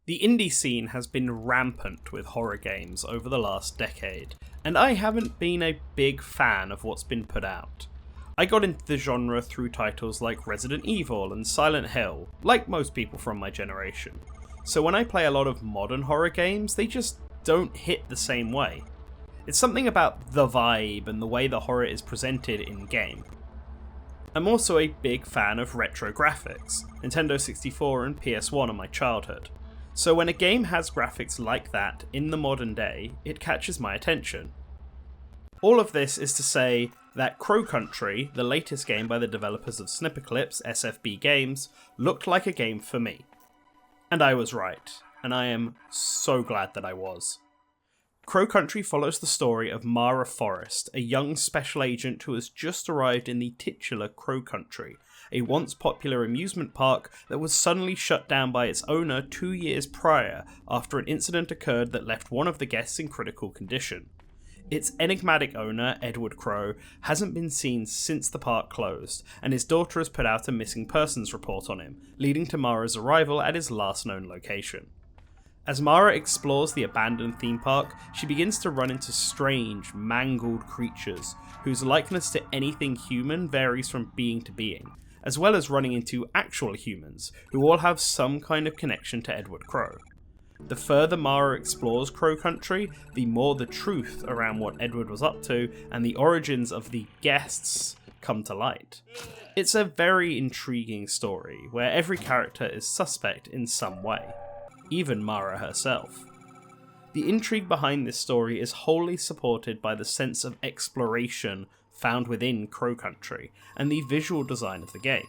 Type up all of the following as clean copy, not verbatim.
The indie scene has been rampant with horror games over the last decade, and I haven't been a big fan of what's been put out. I got into the genre through titles like Resident Evil and Silent Hill, like most people from my generation. So when I play a lot of modern horror games, they just don't hit the same way. It's something about the vibe and the way the horror is presented in game. I'm also a big fan of retro graphics. Nintendo 64 and PS1 are my childhood. So when a game has graphics like that in the modern day, it catches my attention. All of this is to say that Crow Country, the latest game by the developers of Snipperclips, SFB Games, looked like a game for me. And I was right, and I am so glad that I was. Crow Country follows the story of Mara Forrest, a young special agent who has just arrived in the titular Crow Country, a once popular amusement park that was suddenly shut down by its owner 2 years prior after an incident occurred that left one of the guests in critical condition. Its enigmatic owner, Edward Crow, hasn't been seen since the park closed, and his daughter has put out a missing persons report on him, leading to Mara's arrival at his last known location. As Mara explores the abandoned theme park, she begins to run into strange, mangled creatures whose likeness to anything human varies from being to being, as well as running into actual humans who all have some kind of connection to Edward Crow. The further Mara explores Crow Country, the more the truth around what Edward was up to and the origins of the guests come to light. It's a very intriguing story where every character is suspect in some way. Even Mara herself. The intrigue behind this story is wholly supported by the sense of exploration found within Crow Country and the visual design of the game.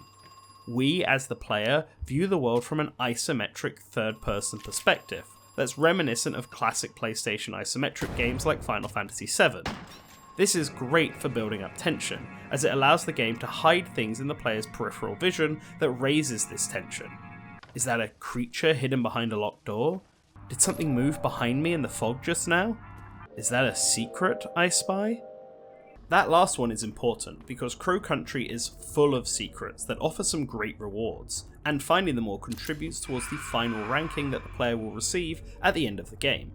We, as the player, view the world from an isometric third-person perspective that's reminiscent of classic PlayStation isometric games like Final Fantasy VII. This is great for building up tension, as it allows the game to hide things in the player's peripheral vision that raises this tension. Is that a creature hidden behind a locked door? Did something move behind me in the fog just now? Is that a secret I spy? That last one is important because Crow Country is full of secrets that offer some great rewards, and finding them all contributes towards the final ranking that the player will receive at the end of the game.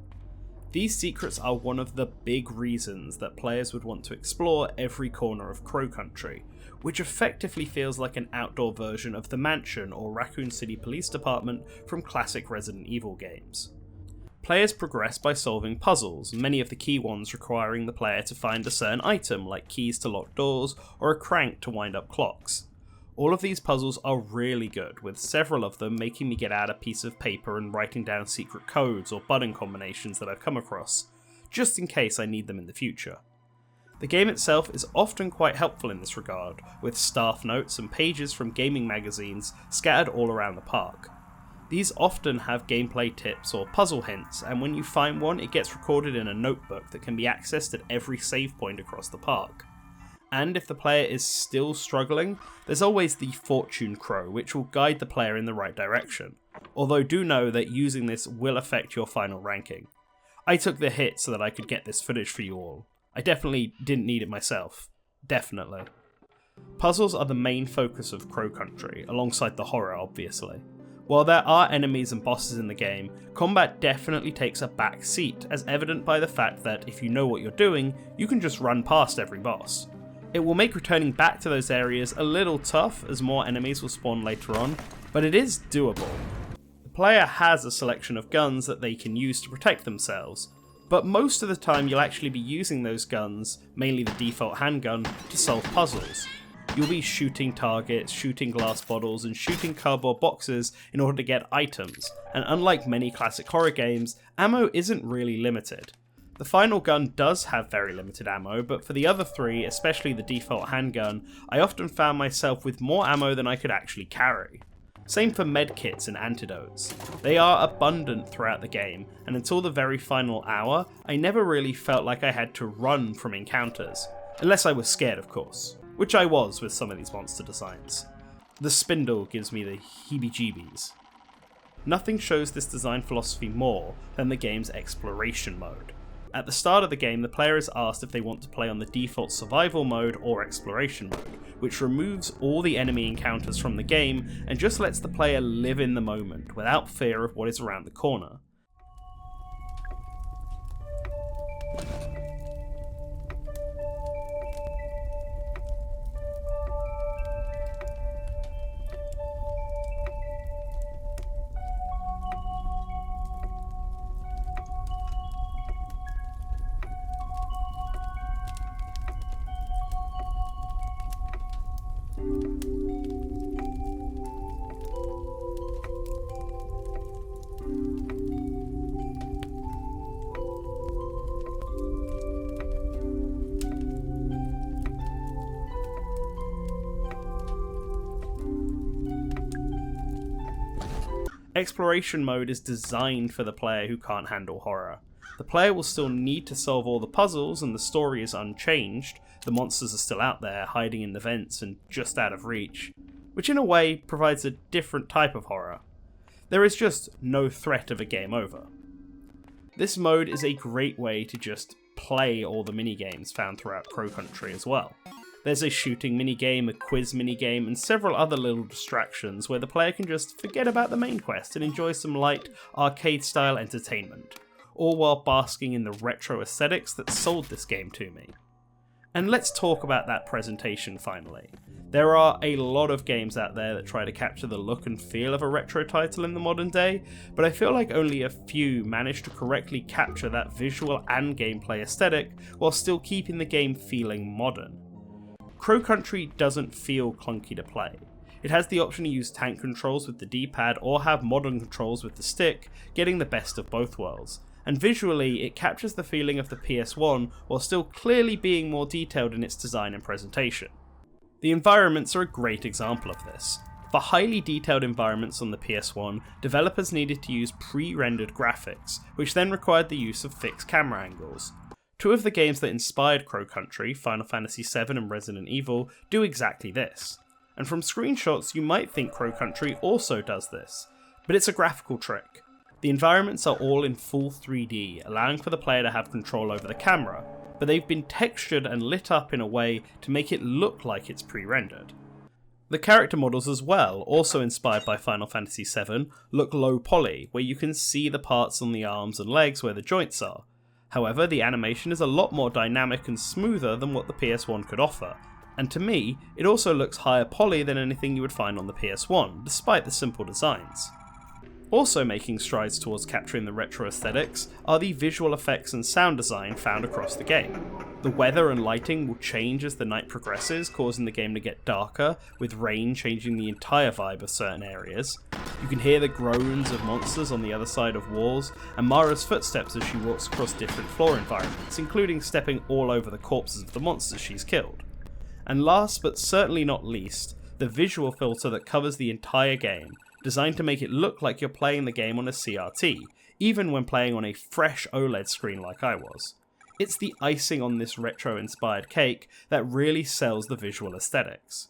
These secrets are one of the big reasons that players would want to explore every corner of Crow Country, which effectively feels like an outdoor version of the mansion or Raccoon City Police Department from classic Resident Evil games. Players progress by solving puzzles, many of the key ones requiring the player to find a certain item like keys to lock doors or a crank to wind up clocks. All of these puzzles are really good, with several of them making me get out a piece of paper and writing down secret codes or button combinations that I've come across, just in case I need them in the future. The game itself is often quite helpful in this regard, with staff notes and pages from gaming magazines scattered all around the park. These often have gameplay tips or puzzle hints, and when you find one, it gets recorded in a notebook that can be accessed at every save point across the park. And if the player is still struggling, there's always the Fortune Crow, which will guide the player in the right direction, although do know that using this will affect your final ranking. I took the hit so that I could get this footage for you all. I definitely didn't need it myself. Definitely. Puzzles are the main focus of Crow Country, alongside the horror obviously. While there are enemies and bosses in the game, combat definitely takes a back seat, as evident by the fact that if you know what you're doing, you can just run past every boss. It will make returning back to those areas a little tough, as more enemies will spawn later on, but it is doable. The player has a selection of guns that they can use to protect themselves, but most of the time you'll actually be using those guns, mainly the default handgun, to solve puzzles. You'll be shooting targets, shooting glass bottles, and shooting cardboard boxes in order to get items, and unlike many classic horror games, ammo isn't really limited. The final gun does have very limited ammo, but for the other three, especially the default handgun, I often found myself with more ammo than I could actually carry. Same for medkits and antidotes. They are abundant throughout the game, and until the very final hour, I never really felt like I had to run from encounters. Unless I was scared, of course, which I was with some of these monster designs. The spindle gives me the heebie-jeebies. Nothing shows this design philosophy more than the game's exploration mode. At the start of the game, the player is asked if they want to play on the default survival mode or exploration mode, which removes all the enemy encounters from the game and just lets the player live in the moment without fear of what is around the corner. Exploration mode is designed for the player who can't handle horror. The player will still need to solve all the puzzles and the story is unchanged, the monsters are still out there hiding in the vents and just out of reach, which in a way provides a different type of horror. There is just no threat of a game over. This mode is a great way to just play all the minigames found throughout Crow Country as well. There's a shooting minigame, a quiz minigame, and several other little distractions where the player can just forget about the main quest and enjoy some light, arcade-style entertainment, all while basking in the retro aesthetics that sold this game to me. And let's talk about that presentation finally. There are a lot of games out there that try to capture the look and feel of a retro title in the modern day, but I feel like only a few manage to correctly capture that visual and gameplay aesthetic while still keeping the game feeling modern. Crow Country doesn't feel clunky to play. It has the option to use tank controls with the D-pad or have modern controls with the stick, getting the best of both worlds. And visually, it captures the feeling of the PS1 while still clearly being more detailed in its design and presentation. The environments are a great example of this. For highly detailed environments on the PS1, developers needed to use pre-rendered graphics, which then required the use of fixed camera angles. Two of the games that inspired Crow Country, Final Fantasy VII and Resident Evil, do exactly this. And from screenshots you might think Crow Country also does this, but it's a graphical trick. The environments are all in full 3D, allowing for the player to have control over the camera, but they've been textured and lit up in a way to make it look like it's pre-rendered. The character models as well, also inspired by Final Fantasy VII, look low poly, where you can see the parts on the arms and legs where the joints are. However, the animation is a lot more dynamic and smoother than what the PS1 could offer, and to me, it also looks higher poly than anything you would find on the PS1, despite the simple designs. Also making strides towards capturing the retro aesthetics are the visual effects and sound design found across the game. The weather and lighting will change as the night progresses, causing the game to get darker, with rain changing the entire vibe of certain areas. You can hear the groans of monsters on the other side of walls, and Mara's footsteps as she walks across different floor environments, including stepping all over the corpses of the monsters she's killed. And last but certainly not least, the visual filter that covers the entire game, designed to make it look like you're playing the game on a CRT, even when playing on a fresh OLED screen like I was. It's the icing on this retro-inspired cake that really sells the visual aesthetics.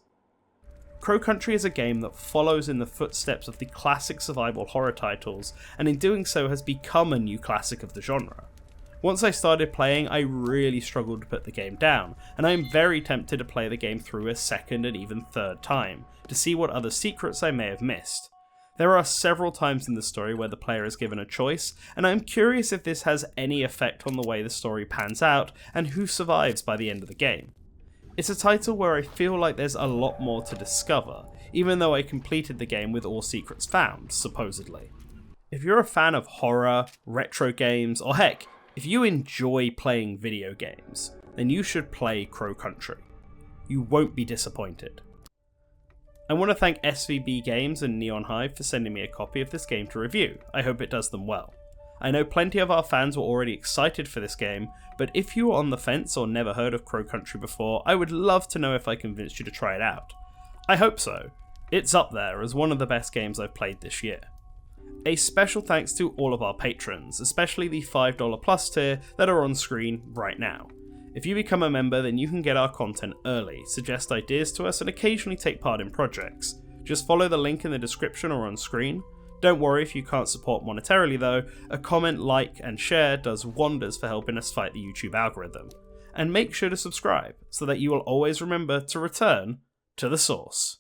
Crow Country is a game that follows in the footsteps of the classic survival horror titles, and in doing so has become a new classic of the genre. Once I started playing, I really struggled to put the game down, and I am very tempted to play the game through a second and even third time, to see what other secrets I may have missed. There are several times in the story where the player is given a choice, and I am curious if this has any effect on the way the story pans out and who survives by the end of the game. It's a title where I feel like there's a lot more to discover, even though I completed the game with all secrets found, supposedly. If you're a fan of horror, retro games, or heck, if you enjoy playing video games, then you should play Crow Country. You won't be disappointed. I want to thank SVB Games and Neon Hive for sending me a copy of this game to review. I hope it does them well. I know plenty of our fans were already excited for this game, but if you were on the fence or never heard of Crow Country before, I would love to know if I convinced you to try it out. I hope so. It's up there as one of the best games I've played this year. A special thanks to all of our patrons, especially the $5 plus tier that are on screen right now. If you become a member, then you can get our content early, suggest ideas to us, and occasionally take part in projects. Just follow the link in the description or on screen. Don't worry if you can't support monetarily though, a comment, like and share does wonders for helping us fight the YouTube algorithm. And make sure to subscribe so that you will always remember to return to the source.